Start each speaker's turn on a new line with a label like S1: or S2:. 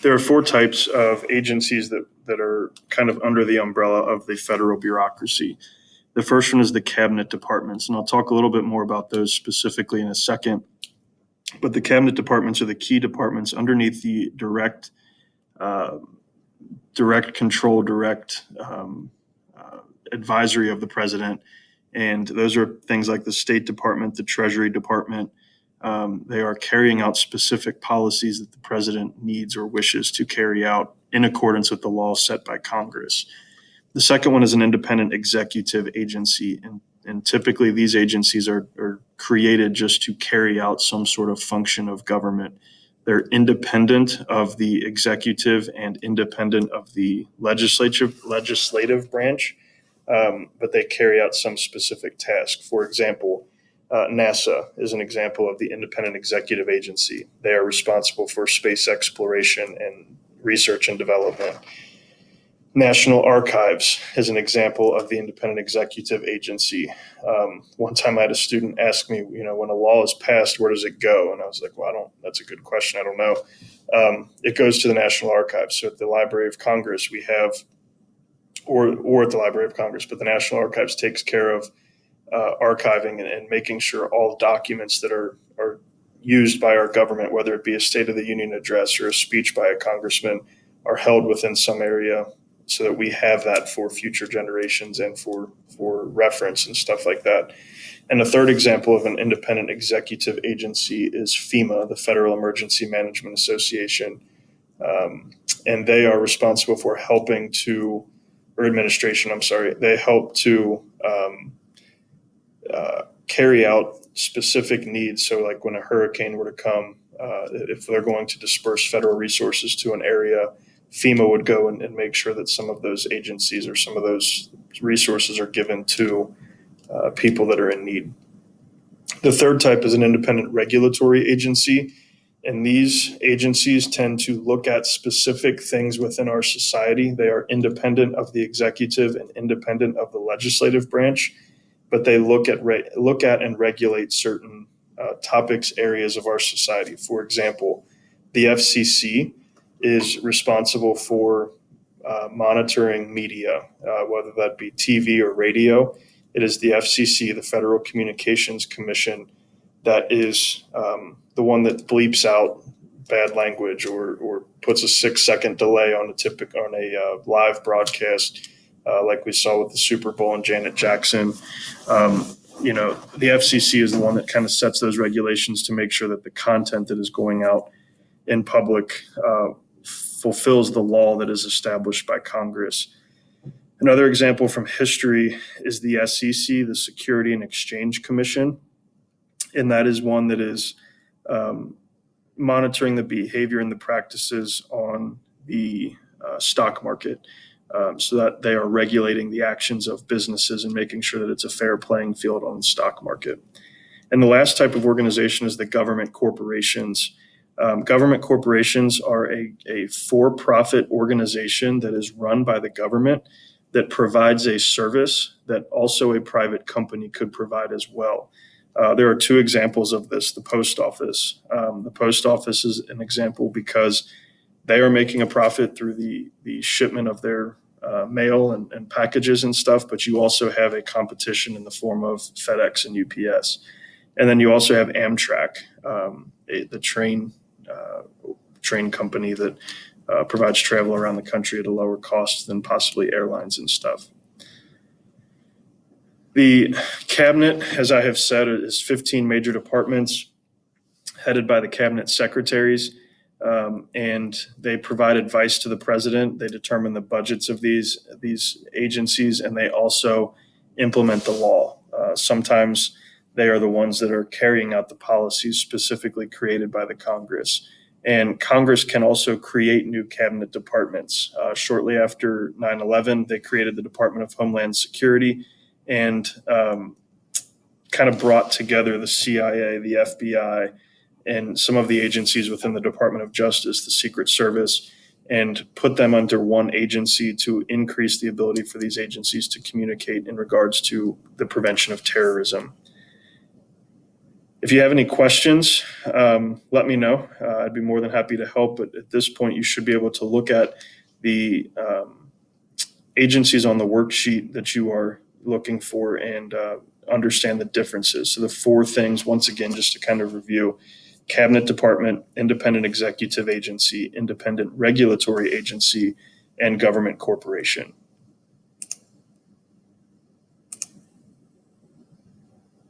S1: There are four types of agencies that are kind of under the umbrella of the federal bureaucracy. The first one is the cabinet departments, and I'll talk a little bit more about those specifically in a second. But the cabinet departments are the key departments underneath the uh, direct control, direct advisory of the president. And those are things like the State Department, the Treasury Department. They are carrying out specific policies that the president needs or wishes to carry out in accordance with the laws set by Congress. The second one is an independent executive agency, and typically these agencies are created just to carry out some sort of function of government. They're independent of the executive and independent of the legislative branch, but they carry out some specific task. For example, NASA is an example of the independent executive agency. They are responsible for space exploration and research and development. National Archives is an example of the independent executive agency. One time I had a student ask me, when a law is passed, where does it go? And I was like, well, that's a good question. I don't know. It goes to the National Archives. So at the Library of Congress, we have, or at the Library of Congress, but the National Archives takes care of archiving and making sure all documents that are used by our government, whether it be a State of the Union address or a speech by a congressman, are held within some area so that we have that for future generations and for reference and stuff like that. And a third example of an independent executive agency is FEMA, the Federal Emergency Management Association. And they are responsible for administration, I'm sorry, they help to carry out specific needs. So like when a hurricane were to come, if they're going to disperse federal resources to an area, FEMA would go and make sure that some of those agencies or some of those resources are given to people that are in need. The third type is an independent regulatory agency. And these agencies tend to look at specific things within our society. They are independent of the executive and independent of the legislative branch, but they look at and regulate certain topics, areas of our society. For example, the FCC is responsible for monitoring media, whether that be TV or radio. It is the FCC, the Federal Communications Commission, that is the one that bleeps out bad language or puts a 6-second delay on a live broadcast, like we saw with the Super Bowl and Janet Jackson. The FCC is the one that kind of sets those regulations to make sure that the content that is going out in public fulfills the law that is established by Congress. Another example from history is the SEC, the Security and Exchange Commission, and that is one that is monitoring the behavior and the practices on the stock market, so that they are regulating the actions of businesses and making sure that it's a fair playing field on the stock market. And the last type of organization is the government corporations. Government corporations are a for-profit organization that is run by the government that provides a service that also a private company could provide as well. There are two examples of this. The post office. The post office is an example because they are making a profit through the shipment of their mail and packages and stuff, but you also have a competition in the form of FedEx and UPS. And then you also have Amtrak, the train company that provides travel around the country at a lower cost than possibly airlines and stuff. The cabinet, as I have said, is 15 major departments headed by the cabinet secretaries, and they provide advice to the president. They determine the budgets of these agencies, and they also implement the law. Sometimes they are the ones that are carrying out the policies specifically created by the Congress. And Congress can also create new cabinet departments. Shortly after 9/11, they created the Department of Homeland Security and kind of brought together the CIA, the FBI, and some of the agencies within the Department of Justice, the Secret Service, and put them under one agency to increase the ability for these agencies to communicate in regards to the prevention of terrorism. If you have any questions, let me know. I'd be more than happy to help. But at this point, you should be able to look at the agencies on the worksheet that you are looking for and understand the differences. So the four things, once again, just to kind of review: cabinet department, independent executive agency, independent regulatory agency, and government corporation.